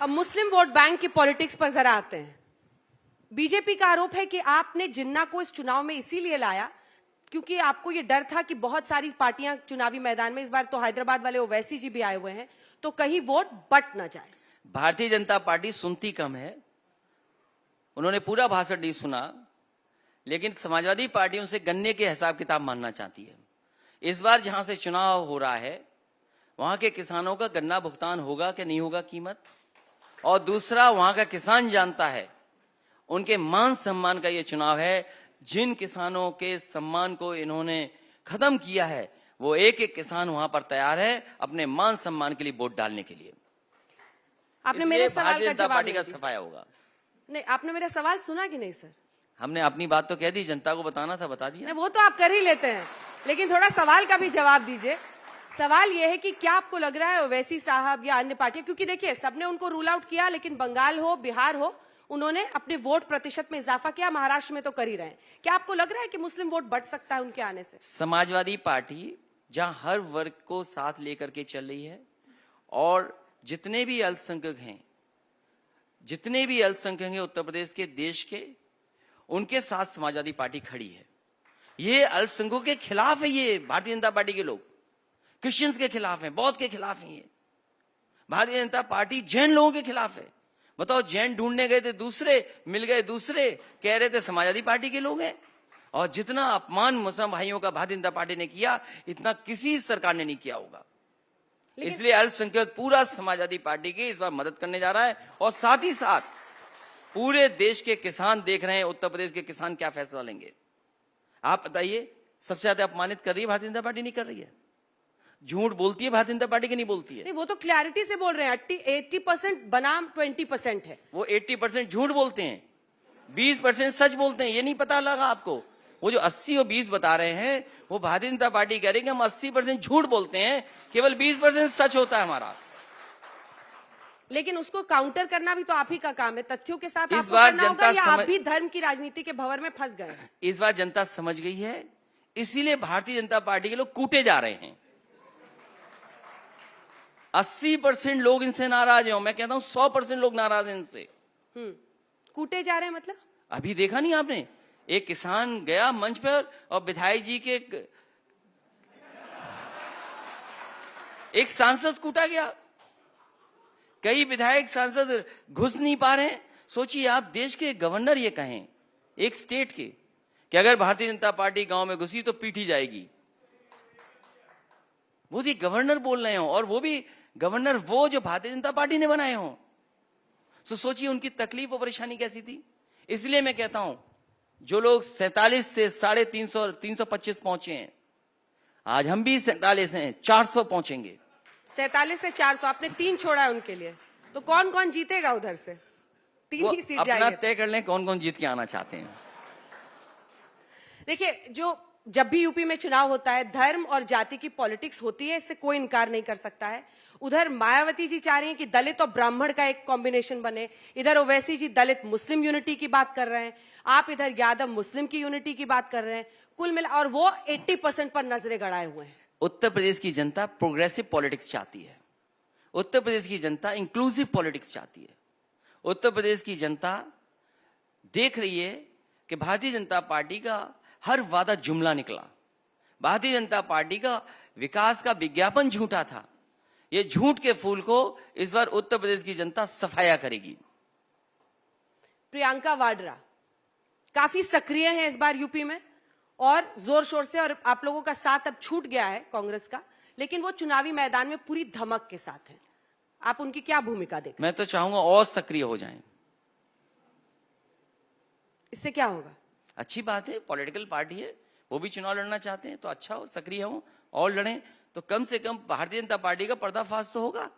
अब मुस्लिम vote bank की politics पर जरा आते हैं। बीजेपी का आरोप है कि आपने जिन्ना को इस चुनाव में इसीलिए लाया क्योंकि आपको ये डर था कि बहुत सारी पार्टियां चुनावी मैदान में, इस बार तो हैदराबाद वाले ओवैसी जी भी आए हुए हैं, तो कहीं वोट बट न जाए। भारतीय जनता पार्टी सुनती कम है, उन्होंने पूरा भाषण नहीं सुना, लेकिन समाजवादी पार्टी उनसे गन्ने के हिसाब किताब मानना चाहती है। इस बार जहां से चुनाव हो रहा है वहां के किसानों का गन्ना भुगतान होगा कि नहीं होगा कीमत, और दूसरा वहां का किसान जानता है उनके मान सम्मान का ये चुनाव है। जिन किसानों के सम्मान को इन्होंने खत्म किया है वो एक एक किसान वहां पर तैयार है अपने मान सम्मान के लिए वोट डालने के लिए। आपने मेरे सवाल का जवाब पार्टी का सफाया होगा। नहीं, आपने मेरा सवाल सुना कि नहीं सर? हमने अपनी बात तो कह दी, जनता को बताना था बता दिया। वो तो आप कर ही लेते हैं, लेकिन थोड़ा सवाल का भी जवाब दीजिए। सवाल यह है कि क्या आपको लग रहा है ओवैसी साहब या अन्य पार्टियां, क्योंकि देखिए सबने उनको रूल आउट किया, लेकिन बंगाल हो बिहार हो उन्होंने अपने वोट प्रतिशत में इजाफा किया, महाराष्ट्र में तो कर ही रहे हैं। क्या आपको लग रहा है कि मुस्लिम वोट बढ़ सकता है उनके आने से? समाजवादी पार्टी जहां हर वर्ग को साथ लेकर के चल रही है और जितने भी अल्पसंख्यक हैं उत्तर प्रदेश के, देश के, उनके साथ समाजवादी पार्टी खड़ी है। ये अल्पसंख्यकों के खिलाफ है, ये भारतीय जनता पार्टी के लोग क्रिश्चियंस के खिलाफ हैं, बौद्ध के खिलाफ हैं। ये भारतीय जनता पार्टी जैन लोगों के खिलाफ है। बताओ, जैन ढूंढने गए थे दूसरे, मिल गए दूसरे, कह रहे थे समाजवादी पार्टी के लोग हैं। और जितना अपमान मुसलमान भाइयों का भारतीय जनता पार्टी ने किया इतना किसी सरकार ने नहीं किया होगा। इसलिए अल्पसंख्यक पूरा समाजवादी पार्टी की इस बार मदद करने जा रहा है, और साथ ही साथ पूरे देश के किसान देख रहे हैं उत्तर प्रदेश के किसान क्या फैसला लेंगे। आप बताइए, सबसे ज्यादा अपमानित कर रही है भारतीय जनता पार्टी, नहीं कर रही है? झूठ बोलती है भारतीय जनता पार्टी की नहीं बोलती है? नहीं, वो तो क्लैरिटी से बोल रहे हैं 80% बनाम 20% है। वो 80% झूठ बोलते हैं, 20% सच बोलते हैं। ये नहीं पता लगा आपको? वो जो 80 और 20 बता रहे हैं वो भारतीय जनता पार्टी कह रही है कि हम 80% झूठ बोलते हैं, केवल 20% सच होता है हमारा। लेकिन उसको काउंटर करना भी तो आप ही का काम है, तथ्यों के साथ। इस बार जनता आप भी धर्म की राजनीति के भंवर में फंस गए? इस बार जनता समझ गई है, इसीलिए भारतीय जनता पार्टी के लोग कूटे जा रहे हैं। 80% लोग इनसे नाराज हैं, मैं कहता हूं 100% लोग नाराज हैं इनसे। कूटे जा रहे हैं मतलब? अभी देखा नहीं आपने, एक किसान गया मंच पर और विधायक जी के एक सांसद कूटा गया। कई विधायक सांसद घुस नहीं पा रहे हैं। सोचिए, आप देश के गवर्नर ये कहें एक स्टेट के कि अगर भारतीय जनता पार्टी गांव में घुसी तो पीटी जाएगी, वो भी गवर्नर बोल रहे हो, और वो भी गवर्नर वो जो भारतीय जनता पार्टी ने बनाए हों। तो सोचिए उनकी तकलीफ और परेशानी कैसी थी। इसलिए मैं कहता हूं, जो लोग 47 से 350 325 पहुंचे हैं, आज हम भी 47 हैं, 400 पहुंचेंगे। 47 से 400 आपने 3 छोड़ा है उनके लिए, तो कौन कौन जीतेगा उधर से? 3 ही सीट जाएंगे। अपना तय कर लें कौन कौन जीत के आना चाहते हैं। देखिए, जो जब भी यूपी में चुनाव होता है धर्म और जाति की पॉलिटिक्स होती है, इससे कोई इनकार नहीं कर सकता है। उधर मायावती जी चाह रही हैं कि दलित और ब्राह्मण का एक कॉम्बिनेशन बने, इधर ओवैसी जी दलित मुस्लिम यूनिटी की बात कर रहे हैं, आप इधर यादव मुस्लिम की यूनिटी की बात कर रहे हैं। कुल मिला और वो 80% पर नजरें गड़ाए हुए हैं। उत्तर प्रदेश की जनता प्रोग्रेसिव पॉलिटिक्स चाहती है। उत्तर प्रदेश की जनता इंक्लूसिव पॉलिटिक्स चाहती है। उत्तर प्रदेश की जनता देख रही है कि भारतीय जनता पार्टी का हर वादा जुमला निकला। भारतीय जनता पार्टी का विकास का विज्ञापन झूठा था। ये झूठ के फूल को इस बार उत्तर प्रदेश की जनता सफाया करेगी। प्रियंका वाड्रा काफी सक्रिय हैं इस बार यूपी में और जोर शोर से, और आप लोगों का साथ अब छूट गया है कांग्रेस का, लेकिन वो चुनावी मैदान में पूरी धमक के साथ हैं। आप उनकी क्या भूमिका देखते? मैं तो चाहूंगा और सक्रिय हो जाएं। इससे क्या होगा? अच्छी बात है, पॉलिटिकल पार्टी है, वो भी चुनाव लड़ना चाहते हैं तो अच्छा हो, सक्रिय हो और लड़ें, तो कम से कम भारतीय जनता पार्टी का पर्दाफाश तो होगा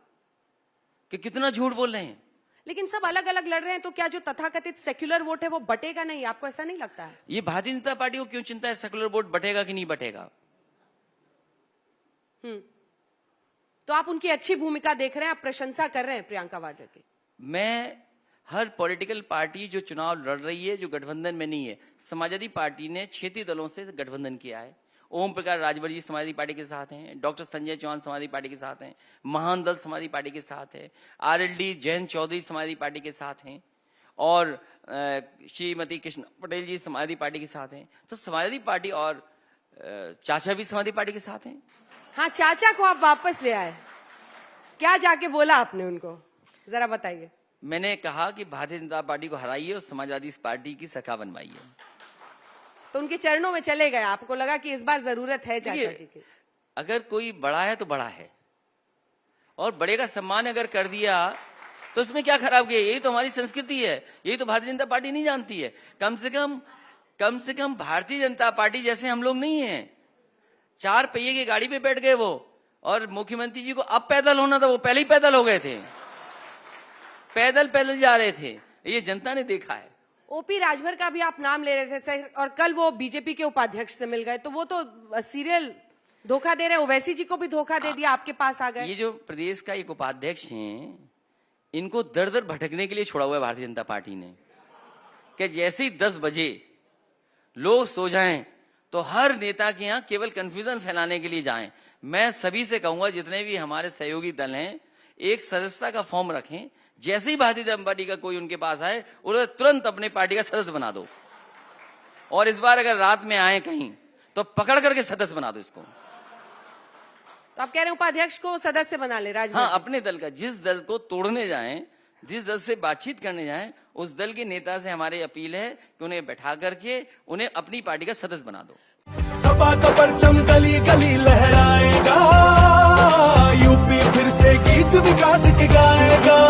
कि कितना झूठ बोल रहे हैं। लेकिन सब अलग अलग लड़ रहे हैं, तो क्या जो तथाकथित सेक्युलर वोट है वो बटेगा नहीं? आपको ऐसा नहीं लगता है? ये भारतीय जनता पार्टी को क्यों चिंता है सेक्युलर वोट बटेगा कि नहीं बटेगा? तो आप उनकी अच्छी भूमिका देख रहे हैं, आप प्रशंसा कर रहे हैं प्रियंका वाड्रा की? मैं हर पॉलिटिकल पार्टी जो चुनाव लड़ रही है, जो गठबंधन में नहीं है, समाजवादी पार्टी ने क्षेत्रीय दलों से गठबंधन किया है, ओम प्रकाश राजभर जी समाजवादी पार्टी के साथ हैं, डॉक्टर संजय चौहान समाजवादी पार्टी के साथ हैं, महान दल समाजवादी पार्टी के साथ है, आरएलडी जयंत चौधरी समाजवादी पार्टी के साथ हैं और श्रीमती कृष्ण पटेल जी समाजवादी पार्टी के साथ हैं। तो समाजवादी पार्टी और चाचा भी समाजवादी पार्टी के साथ हैं। हाँ, चाचा को आप वापस ले आए, क्या जाके बोला आपने उनको, जरा बताइए। मैंने कहा कि भारतीय जनता पार्टी को हराइए और समाजवादी पार्टी की शाखा बनवाइए। तो उनके चरणों में चले गए, आपको लगा कि इस बार जरूरत है चाचा जी की। अगर कोई बड़ा है तो बड़ा है, और बड़े का सम्मान अगर कर दिया तो उसमें क्या खराब किया? यही तो हमारी संस्कृति है, यही तो भारतीय जनता पार्टी नहीं जानती है। कम से कम भारतीय जनता पार्टी जैसे हम लोग नहीं है। 4 पहिए की गाड़ी पे बैठ गए वो, और मुख्यमंत्री जी को अब पैदल होना था, वो पहले ही पैदल हो गए थे, पैदल जा रहे थे। ये जनता ने देखा है। ओपी राजभर का भी आप नाम ले रहे थे सर, और कल वो बीजेपी के उपाध्यक्ष से मिल गए, तो वो तो सीरियल धोखा दे रहे हैं। ओवैसी जी को भी धोखा दे दिया, आपके पास आ गए। ये जो प्रदेश का एक उपाध्यक्ष हैं, इनको दर दर भटकने के लिए छोड़ा हुआ है भारतीय जनता पार्टी ने, कि जैसे ही 10 बजे लोग सो जाएं तो हर नेता के यहाँ केवल कंफ्यूजन फैलाने के लिए जाएं। मैं सभी से कहूंगा, जितने भी हमारे सहयोगी दल हैं, एक सदस्यता का फॉर्म रखें। जैसे ही भारतीय जनता पार्टी का कोई उनके पास आए, उन्हें तुरंत अपने पार्टी का सदस्य बना दो, और इस बार अगर रात में आए कहीं तो पकड़ करके सदस्य बना दो इसको। तो आप कह रहे हैं उपाध्यक्ष को सदस्य बना ले राजभर? हाँ, अपने दल का, जिस दल को तोड़ने जाएं, जिस दल से बातचीत करने जाएं, उस दल के नेता से हमारी अपील है कि उन्हें बैठा करके उन्हें अपनी पार्टी का सदस्य बना दो। सपा का परचम गली गली लहराएगा, यूपी फिर से गीत विकास के गाएगा।